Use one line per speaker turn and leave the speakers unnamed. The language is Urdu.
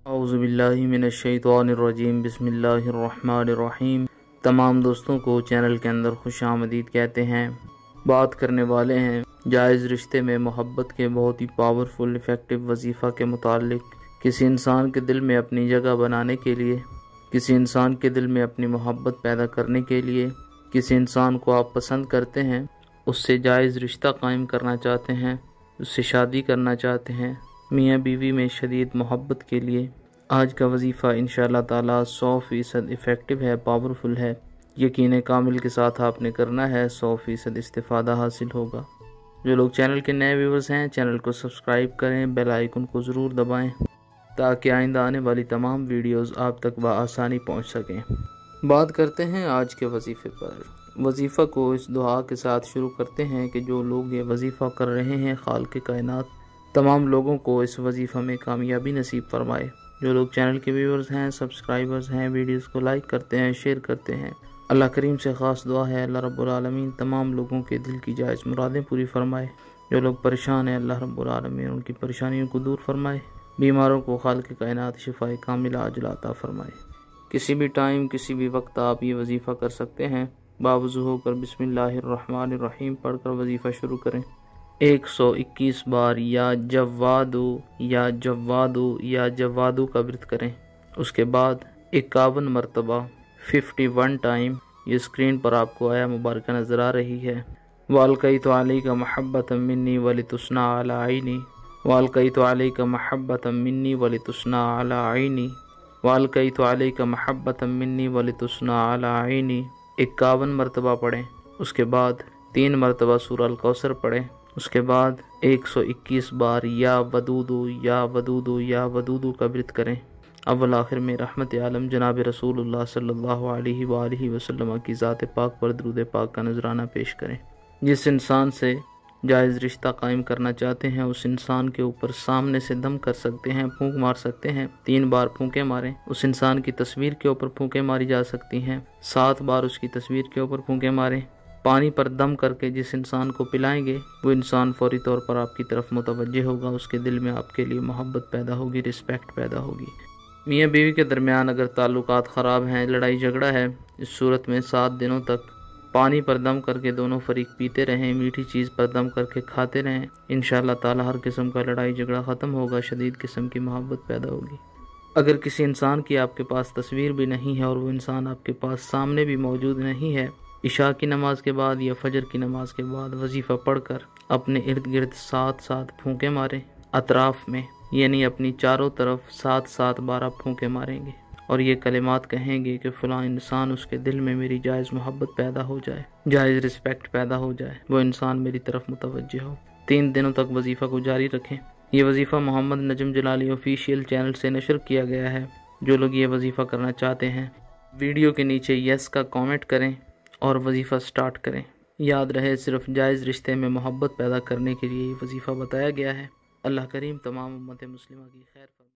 اعوذ باللہ من الشیطان الرجیم بسم اللہ الرحمن الرحیم۔ تمام دوستوں کو چینل کے اندر خوش آمدید کہتے ہیں۔ بات کرنے والے ہیں جائز رشتے میں محبت کے بہت ہی پاورفل افیکٹو وظیفہ کے متعلق۔ کسی انسان کے دل میں اپنی جگہ بنانے کے لیے، کسی انسان کے دل میں اپنی محبت پیدا کرنے کے لیے، کسی انسان کو آپ پسند کرتے ہیں، اس سے جائز رشتہ قائم کرنا چاہتے ہیں، اس سے شادی کرنا چاہتے ہیں، میاں بیوی میں شدید محبت کے لیے آج کا وظیفہ انشاءاللہ تعالی 100% افیکٹو ہے، پاورفل ہے۔ یقین کامل کے ساتھ آپ نے کرنا ہے، 100% استفادہ حاصل ہوگا۔ جو لوگ چینل کے نئے ویورز ہیں، چینل کو سبسکرائب کریں، بیل آئیکن کو ضرور دبائیں تاکہ آئندہ آنے والی تمام ویڈیوز آپ تک بآسانی پہنچ سکیں۔ بات کرتے ہیں آج کے وظیفے پر۔ وظیفہ کو اس دعا کے ساتھ شروع کرتے ہیں کہ جو لوگ یہ وظیفہ کر رہے ہیں، خالق کائنات تمام لوگوں کو اس وظیفہ میں کامیابی نصیب فرمائے۔ جو لوگ چینل کے ویورز ہیں، سبسکرائبرز ہیں، ویڈیوز کو لائک کرتے ہیں، شیئر کرتے ہیں، اللہ کریم سے خاص دعا ہے اللہ رب العالمین تمام لوگوں کے دل کی جائز مرادیں پوری فرمائے۔ جو لوگ پریشان ہیں، اللہ رب العالمین ان کی پریشانیوں کو دور فرمائے۔ بیماروں کو خالق کائنات شفاء کاملہ عاجلہ عطا فرمائے۔ کسی بھی ٹائم، کسی بھی وقت آپ یہ وظیفہ کر سکتے ہیں۔ باوضو ہو کر بسم اللہ الرحمن الرحیم پڑھ کر وظیفہ شروع کریں۔ 121 بار یا جوادو یا جوادو یا جوادو کا ورد کریں۔ اس کے بعد 51 مرتبہ 51 ٹائم یہ اسکرین پر آپ کو آیا مبارکہ نظر آ رہی ہے۔ وَأَلْقَيْتُ عَلَيْكَ مَحَبَّةً مِّنِّي وَلِتُصْنَعَ عَلَىٰ عَيْنِي وَأَلْقَيْتُ عَلَيْكَ مَحَبَّةً مِّنِّي وَلِتُصْنَعَ عَلَىٰ عَيْنِي وَأَلْقَيْتُ عَلَيْكَ مَحَبَّةً مِّنِّي وَلِتُصْنَعَ عَلَىٰ عَيْنِي 51 مرتبہ پڑھیں۔ اس کے بعد 3 مرتبہ سورہ الکوثر پڑھیں۔ اس کے بعد 121 بار یا ودودو یا ودودو یا ودودو کا ورد کریں۔ اول آخر میں رحمت عالم جناب رسول اللہ صلی اللہ علیہ وآلہ وسلم کی ذات پاک پر درود پاک کا نذرانہ پیش کریں۔ جس انسان سے جائز رشتہ قائم کرنا چاہتے ہیں، اس انسان کے اوپر سامنے سے دم کر سکتے ہیں، پھونک مار سکتے ہیں۔ 3 بار پھونکیں ماریں۔ اس انسان کی تصویر کے اوپر پھونکیں ماری جا سکتی ہیں۔ 7 بار اس کی تصویر کے اوپر پھونکیں ماریں۔ پانی پر دم کر کے جس انسان کو پلائیں گے، وہ انسان فوری طور پر آپ کی طرف متوجہ ہوگا، اس کے دل میں آپ کے لیے محبت پیدا ہوگی، رسپیکٹ پیدا ہوگی۔ میاں بیوی کے درمیان اگر تعلقات خراب ہیں، لڑائی جھگڑا ہے، اس صورت میں 7 دنوں تک پانی پر دم کر کے دونوں فریق پیتے رہیں، میٹھی چیز پر دم کر کے کھاتے رہیں، انشاءاللہ تعالی ہر قسم کا لڑائی جھگڑا ختم ہوگا، شدید قسم کی محبت پیدا ہوگی۔ اگر کسی انسان کی آپ کے پاس تصویر بھی نہیں ہے اور وہ انسان آپ کے پاس سامنے بھی موجود نہیں ہے، عشاء کی نماز کے بعد یا فجر کی نماز کے بعد وظیفہ پڑھ کر اپنے ارد گرد 7 پھونکے ماریں، اطراف میں، یعنی اپنی چاروں طرف 7 بار آپ پھونکے ماریں گے اور یہ کلمات کہیں گے کہ فلاں انسان، اس کے دل میں میری جائز محبت پیدا ہو جائے، جائز رسپیکٹ پیدا ہو جائے، وہ انسان میری طرف متوجہ ہو۔ 3 دنوں تک وظیفہ کو جاری رکھیں۔ یہ وظیفہ محمد نجم جلالی آفیشیل چینل سے نشر کیا گیا ہے۔ جو لوگ یہ وظیفہ کرنا چاہتے ہیں، ویڈیو کے نیچے یس کا کامنٹ کریں اور وظیفہ سٹارٹ کریں۔ یاد رہے صرف جائز رشتے میں محبت پیدا کرنے کے لیے یہ وظیفہ بتایا گیا ہے۔ اللہ کریم تمام امت مسلمہ کی خیر فرمائے۔